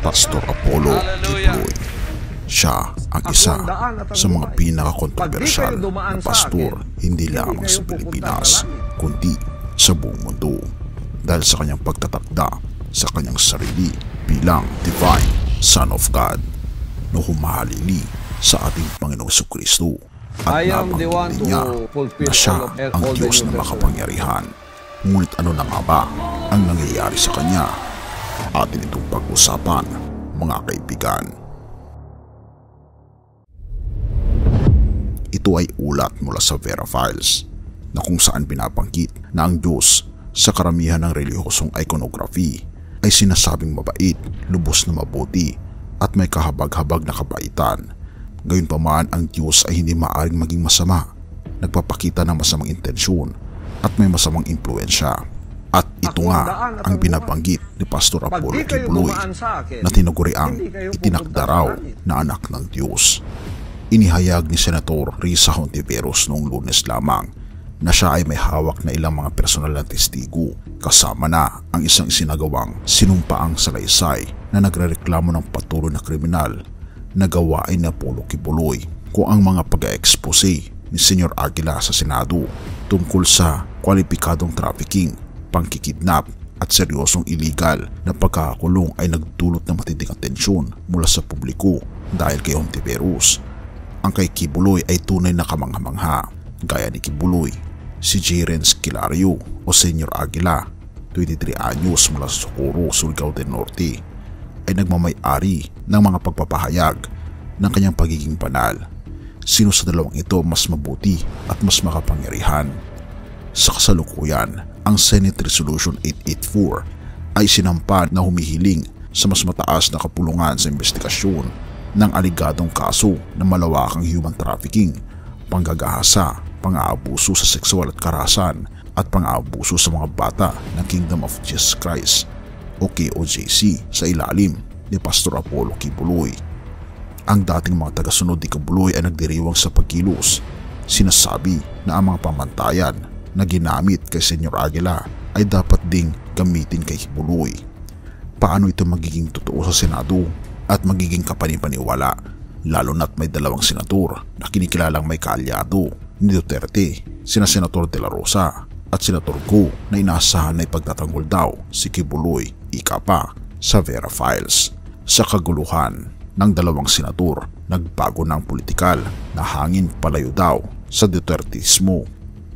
Pastor Apollo Kibuloy. Siya ang isa sa mga pinaka-kontrobersyal na pastor hindi lamang sa Pilipinas kundi sa buong mundo dahil sa kanyang pagtatakda sa kanyang sarili bilang Divine Son of God na humahalili sa ating Panginoong Jesucristo at nabanggit niya na siya ang Diyos na makapangyarihan. Ngunit ano na nga ba ang nangyayari sa kanya? Atin itong pag-usapan, mga kaibigan. Ito ay ulat mula sa Vera Files na kung saan binabanggit na ang Diyos sa karamihan ng relihiyosong iconography ay sinasabing mabait, lubos na mabuti at may kahabag-habag na kabaitan. Gayunpaman ang Diyos ay hindi maaaring maging masama, nagpapakita ng masamang intensyon at may masamang impluensya. At ito nga ang binabanggit ni Pastor Apollo Kibuloy na tinaguriang itinakda raw na anak ng Diyos. Inihayag ni Senator Risa Hontiveros noong Lunes lamang na siya ay may hawak na ilang mga personal na testigo kasama na ang isang isinagawang sinumpaang salaysay na nagrereklamo ng patuloy na kriminal na gawain ni Apollo Kibuloy kung ang mga pag-expose ni Senyor Aguila sa Senado tungkol sa kwalipikadong trafficking, pangkikidnap at seryosong illegal na pagkakakulong ay nagdulot ng matinding atensyon mula sa publiko dahil kay Hontiveros. Ang kay Kibuloy ay tunay na kamangha-mangha. Gaya ni Kibuloy, si J. Renz Kilario o Senyor Aguila, 23 anyos mula sa Socorro, Surigao del Norte, ay nagmamay-ari ng mga pagpapahayag ng kanyang pagiging banal. Sino sa dalawang ito mas mabuti at mas makapangyarihan? Sa kasalukuyan, ang Senate Resolution 884 ay sinampa na humihiling sa mas mataas na kapulungan sa investigasyon ng aligadong kaso ng malawakang human trafficking, panggagahasa, pang-aabuso sa sexual at karahasan at pang-aabuso sa mga bata ng Kingdom of Jesus Christ o KOJC sa ilalim ni Pastor Apollo Kibuloy. Ang dating mga tagasunod ni Kibuloy ay nagdiriwang sa pagkilos. Sinasabi na ang mga pamantayan na ginamit kay Senyor Aguila ay dapat ding gamitin kay Kibuloy. Paano ito magiging totoo sa Senado at magiging kapanipaniwala, lalo na't may dalawang senador na kinikilalang may kaalyado ni Duterte, sina Senator De La Rosa at Senator Go, na inaasahan na ipagtatanggol daw si Kibuloy, ika pa sa Vera Files. Sa kaguluhan ng dalawang senador, nagbago ng politikal na hangin palayo daw sa Dutertismo.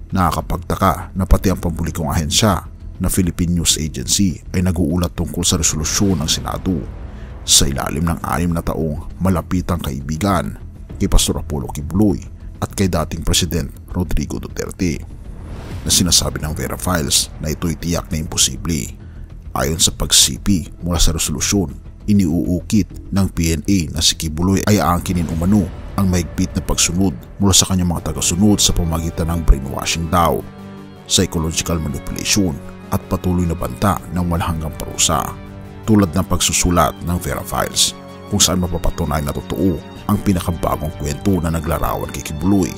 Nakakapagtaka na pati ang pampublikong ahensya na Philippine News Agency ay nag-uulat tungkol sa resolusyon ng Senado sa ilalim ng 6 na taong malapitang kaibigan kay Pastor Apollo Kibuloy at kay dating President Rodrigo Duterte, na sinasabi ng Vera Files na ito'y tiyak na imposible. Ayon sa pagsipi mula sa resolusyon, iniuukit ng PNA na si Kibuloy ay aangkinin umano ang maigpit na pagsunod mula sa kanyang mga tagasunod sa pamagitan ng brainwashing daw, psychological manipulation at patuloy na banta ng walang parusa, tulad ng pagsusulat ng Vera Files kung saan mapapatunay na totoo ang pinakabagong kwento na naglarawan kay Kibuloy.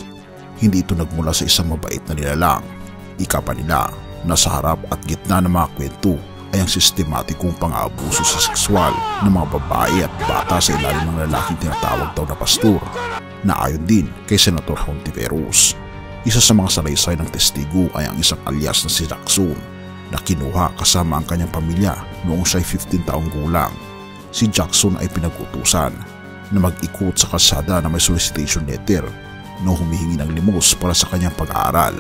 Hindi ito nagmula sa isang mabait na nilalang. Ika pa nila na sa harap at gitna ng mga kwento ay ang sistematikong pang-aabuso sa sexual ng mga babae at bata sa ilalim ng lalaking tinatawag daw na pastor, na ayon din kay Senator Hontiveros. Isa sa mga salaysay ng testigo ay ang isang alias na si Jackson na kinuha kasama ang kanyang pamilya noong siya'y 15 taong gulang. Si Jackson ay pinag-utusan na mag-ikot sa kalsada na may solicitation letter na humihingi ng limos para sa kanyang pag-aaral.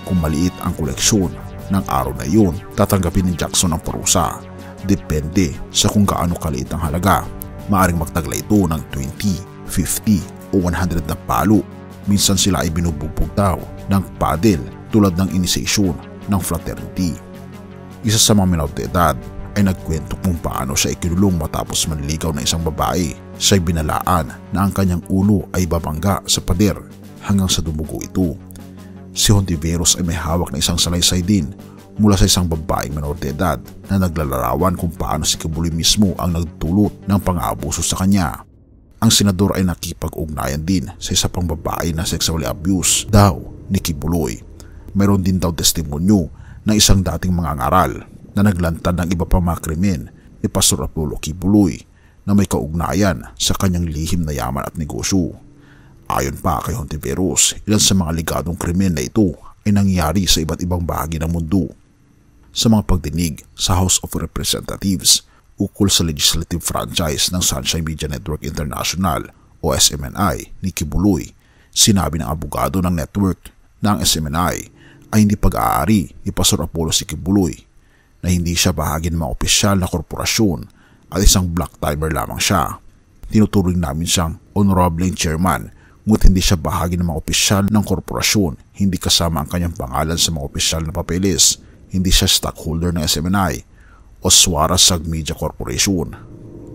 Kung maliit ang koleksyon ng araw na iyon, tatanggapin ni Jackson ang parusa. Depende sa kung gaano kaliit ang halaga. Maaring magtaglay ito ng 20, 50 o 100 na palo. Minsan sila ay binubugbog daw ng paddle tulad ng initiation ng fraternity. Isa sa mga menor de edad ay nagkwento kung paano siya ikinulong matapos manligaw ng isang babae. Siya'y binalaan na ang kanyang ulo ay babangga sa pader hanggang sa dumugo ito. Si Hontiveros ay may hawak na isang salaysay din mula sa isang babaeng menor de edad na naglalarawan kung paano si Kibuloy mismo ang nagdulot ng pang-aabuso sa kanya. Ang senador ay nakipag-ugnayan din sa isa pang babae na sexually abused daw ni Kibuloy. Mayroon din daw testimonyo ng isang dating mangangaral na naglantad ng iba pang mga krimen ni Pastor Apollo Kibuloy na may kaugnayan sa kanyang lihim na yaman at negosyo. Ayon pa kay Hontiveros, ilan sa mga ligadong krimen na ito ay nangyari sa iba't ibang bahagi ng mundo. Sa mga pagdinig sa House of Representatives ukol sa legislative franchise ng Sunshine Media Network International o SMNI ni Kibuloy, sinabi ng abogado ng network na ang SMNI ay hindi pag-aari ni Pastor Apollo si Kibuloy, na hindi siya bahagi ng mga opisyal na korporasyon at isang black timer lamang siya. Tinuturing namin siyang honorable chairman, ngunit hindi siya bahagi ng mga opisyal ng korporasyon, hindi kasama ang kanyang pangalan sa mga opisyal na papeles, hindi siya stockholder ng SMNI o Suara Sag Media Corporation.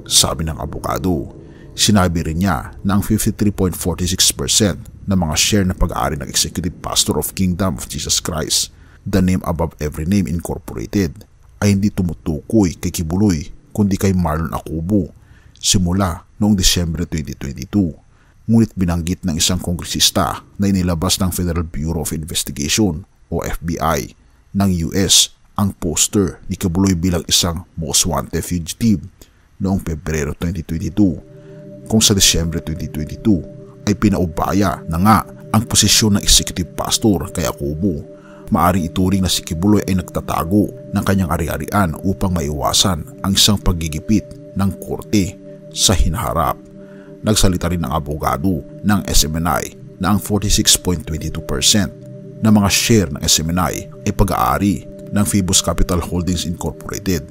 Sabi ng abogado, sinabi rin niya na ang 53.46% ng mga share na pag-aari ng Executive Pastor of Kingdom of Jesus Christ, the name above every name incorporated, ay hindi tumutukoy kay Kibuloy kundi kay Marlon Acubo simula noong Disyembre 2022. Ngunit binanggit ng isang kongresista na inilabas ng Federal Bureau of Investigation o FBI ng US ang poster ni Kibuloy bilang isang most wanted fugitive noong Pebrero 2022, kung sa Disyembre 2022 ay pinaubaya na nga ang posisyon ng executive pastor kay Acubo. Maaring ituring na si Kibuloy ay nagtatago ng kanyang ari-arian upang maiwasan ang isang paggigipit ng korte sa hinaharap. Nagsalita rin ang abogado ng SMNI na ang 46.22% ng mga share ng SMNI ay pag-aari ng Phoebus Capital Holdings Incorporated.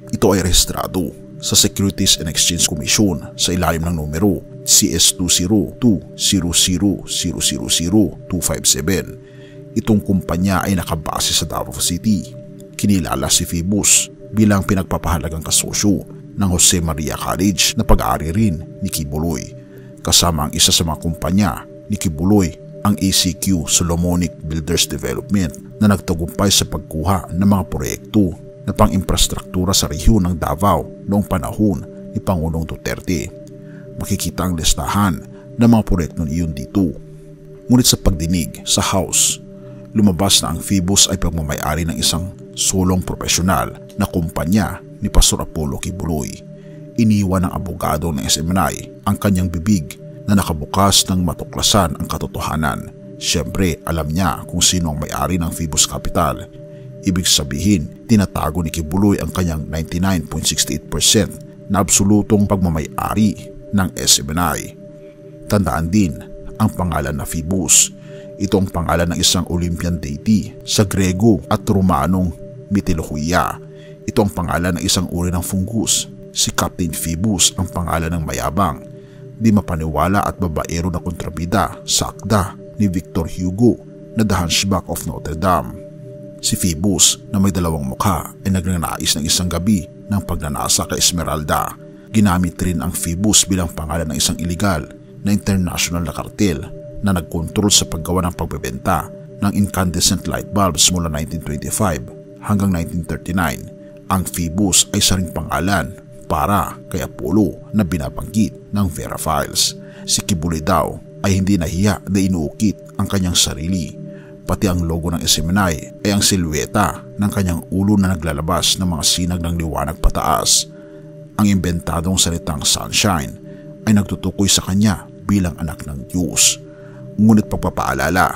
Ito ay rehistrado sa Securities and Exchange Commission sa ilalim ng numero CS202000000257. Itong kumpanya ay nakabase sa Davao City. Kinilala si Phoebus bilang pinagpapahalagang kasosyo ng Jose Maria College na pag-aari rin ni Kibuloy. Kasama ang isa sa mga kumpanya ni Kibuloy, ang ACQ Solomonic Builders Development, na nagtagumpay sa pagkuha ng mga proyekto na pang-infrastruktura sa rehiyon ng Davao noong panahon ni Pangulong Duterte. Makikita ang listahan ng mga proyekto iyon dito. Ngunit sa pagdinig sa House, lumabas na ang Phoebus ay pagmamayari ng isang sulong profesional na kumpanya ni Pastor Apollo Kibuloy. Iniwan ng abogado ng SMNI ang kanyang bibig na nakabukas ng matuklasan ang katotohanan. Siyempre, alam niya kung sino ang may-ari ng Phoebus Capital. Ibig sabihin, tinatago ni Kibuloy ang kanyang 99.68% na absolutong pagmamayari ng SMNI. Tandaan din ang pangalan na Phoebus. Ito ang pangalan ng isang Olympian deity sa Grego at Romanong mitolohiya. Ito ang pangalan ng isang uri ng fungus. Si Captain Phoebus ang pangalan ng mayabang, di mapaniwala at babaero na kontrabida sa akda ni Victor Hugo na The Hunchback of Notre Dame. Si Phoebus na may dalawang mukha ay nagnanais ng isang gabi ng pagnanasa kay Esmeralda. Ginamit rin ang Phoebus bilang pangalan ng isang iligal na international na kartel na nagkontrol sa paggawa ng pagbebenta ng incandescent light bulbs mula 1925 hanggang 1939. Ang Phoebus ay isa ring pangalan para kay Apollo na binabanggit ng Vera Files. Si Kibuloy daw ay hindi nahiya na inuukit ang kanyang sarili. Pati ang logo ng SMNI ay ang silweta ng kanyang ulo na naglalabas ng mga sinag ng liwanag pataas. Ang imbentadong salitang sunshine ay nagtutukoy sa kanya bilang anak ng Diyos. Ngunit pagpapaalala,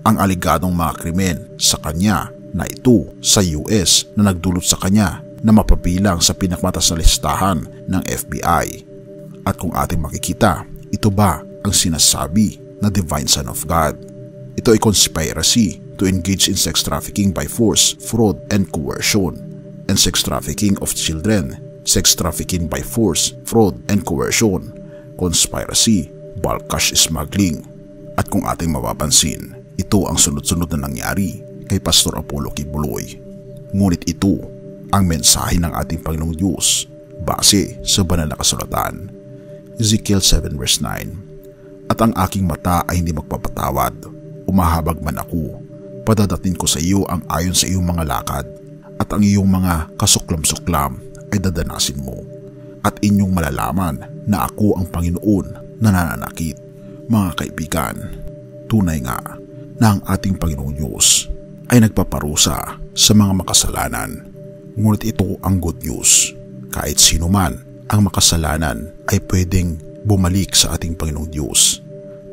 ang aligadong mga krimen sa kanya na ito sa US na nagdulot sa kanya na mapabilang sa pinakamatas na listahan ng FBI. At kung ating makikita, ito ba ang sinasabi na Divine Son of God? Ito ay conspiracy to engage in sex trafficking by force, fraud, and coercion, and sex trafficking of children, sex trafficking by force, fraud, and coercion, conspiracy, bulk cash smuggling. At kung ating mapapansin, ito ang sunod-sunod na nangyari kay Pastor Apollo Kibuloy. Ngunit ito ang mensahe ng ating Panginoong Diyos base sa banal na kasulatan. Ezekiel 7 verse 9. At ang aking mata ay hindi magpapatawad, umahabag man ako, padadating ko sa iyo ang ayon sa iyong mga lakad, at ang iyong mga kasuklam-suklam ay dadanasin mo, at inyong malalaman na ako ang Panginoon na nananakit. Mga kaibigan, tunay nga na ang ating Panginoong Diyos ay nagpaparusa sa mga makasalanan. Ngunit ito ang good news. Kahit sino man ang makasalanan ay pwedeng bumalik sa ating Panginoong Diyos,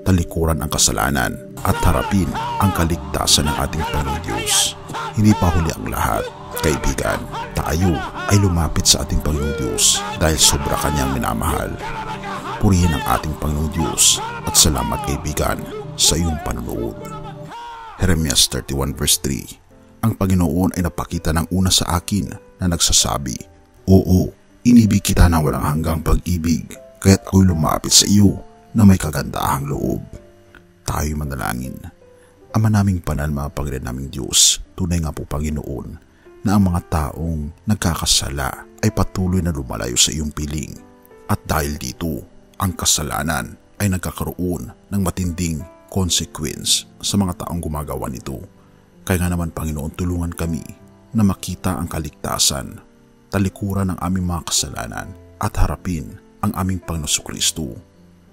talikuran ang kasalanan at harapin ang kaligtasan ng ating Panginoong Diyos. Hindi pa huli ang lahat, kaibigan. Tayo ay lumapit sa ating Panginoong Diyos dahil sobra kanyang minamahal. Purihin ang ating Panginoong Diyos at salamat, kaibigan, sa iyong panonood. Jeremias 31 verse 3. Ang Panginoon ay napakita ng una sa akin na nagsasabi, "Oo, inibig kita ng walang hanggang pag-ibig, kaya't ako'y lumapit sa iyo na may kagandahang loob." Tayo'y manalangin. Ama naming banal, mga Panginoon naming Diyos, tunay nga po, Panginoon, na ang mga taong nagkakasala ay patuloy na lumalayo sa iyong piling. At dahil dito, ang kasalanan ay nagkakaroon ng matinding consequence sa mga taong gumagawa nito. Kaya nga naman, Panginoon, tulungan kami na makita ang kaligtasan, talikuran ang aming mga kasalanan at harapin ang aming Panginoon Jesucristo.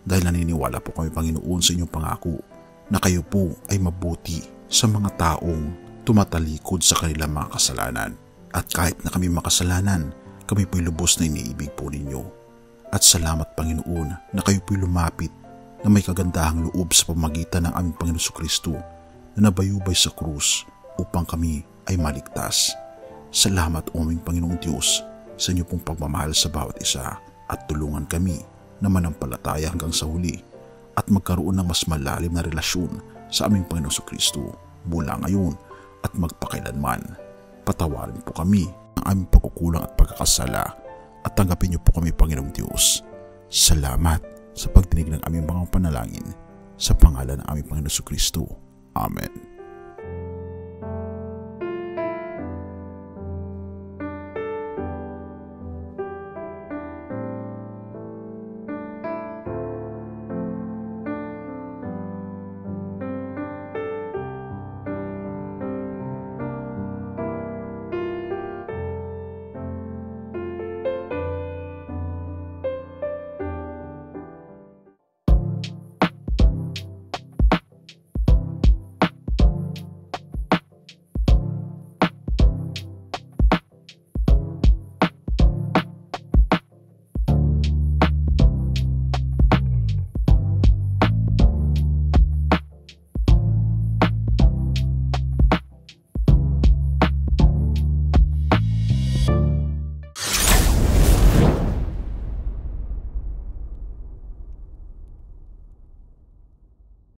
Dahil naniniwala po kami, Panginoon, sa inyong pangako na kayo po ay mabuti sa mga taong tumatalikod sa kanilang mga kasalanan. At kahit na kami makasalanan, kami po'y lubos na iniibig po ninyo. At salamat, Panginoon, na kayo po'y lumapit na may kagandahang loob sa pamagitan ng aming Panginoon Jesucristo na nabayubay sa krus upang kami ay maligtas. Salamat, o aming Panginoong Diyos, sa inyo pong pagmamahal sa bawat isa, at tulungan kami na manampalataya hanggang sa huli at magkaroon ng mas malalim na relasyon sa aming Panginoong Jesucristo mula ngayon at magpakailanman. Patawarin po kami ng aming pagkukulang at pagkakasala at tanggapin niyo po kami, Panginoong Diyos. Salamat sa pagdinig ng aming mga panalangin sa pangalan ng aming Panginoong Jesucristo. Amen.